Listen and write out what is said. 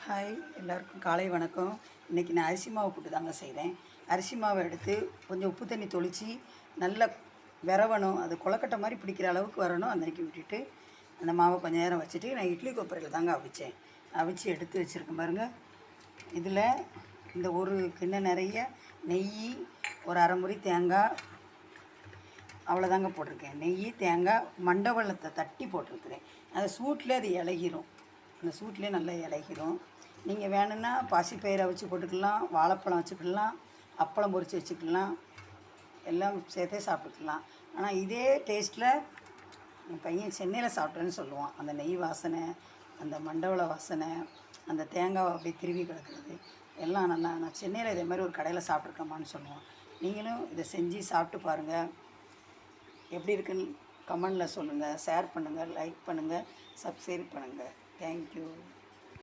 Hi, எல்லாருக்கும் காலை வணக்கம். இன்றைக்கி நான் அரிசி மாவு புட்டு தாங்க செய்கிறேன். அரிசி மாவை எடுத்து கொஞ்சம் உப்பு தண்ணி தொளித்து நல்லா விரவணும். அது கொழக்கட்டை மாதிரி பிடிக்கிற அளவுக்கு வரணும். அன்றைக்கி விட்டுட்டு அந்த மாவை கொஞ்சம் நேரம் வச்சுட்டு நான் இட்லி கொப்பரையில் தாங்க அவிச்சேன். அவிச்சு எடுத்து வச்சுருக்கேன் பாருங்கள். இதில் இந்த ஒரு கிண்ணம் நிறைய நெய், ஒரு அரை முறி தேங்காய், அவ்வளோதாங்க போட்டிருக்கேன். நெய், தேங்காய், மண்டவெல்லத்தை தட்டி போட்டிருக்கிறேன். அந்த சூட்டில் அது இலகிரும். அந்த சூட்லேயே நல்லா இலகிரும். நீங்கள் வேணும்னா பாசிப்பயிரை வச்சு போட்டுக்கலாம், வாழைப்பழம் வச்சுக்கலாம், அப்பளம் பொரித்து வச்சுக்கலாம், எல்லாம் சேர்த்தே சாப்பிட்டுக்கலாம். ஆனால் இதே டேஸ்ட்டில் என் பையன் சென்னையில் சாப்பிட்டேன்னு சொல்லுவான். அந்த நெய் வாசனை, அந்த மண்டவள வாசனை, அந்த தேங்காவை அப்படியே திருவி கிடக்கிறது எல்லாம் நல்லா. நான் சென்னையில் இதே மாதிரி ஒரு கடையில் சாப்பிட்ருக்கோமான்னு சொல்லுவான். நீங்களும் இதை செஞ்சு சாப்பிட்டு பாருங்கள். எப்படி இருக்குன்னு கமெண்டில் சொல்லுங்கள். ஷேர் பண்ணுங்கள், லைக் பண்ணுங்கள், சப்ஸ்கிரைப் பண்ணுங்கள். தேங்க்யூ.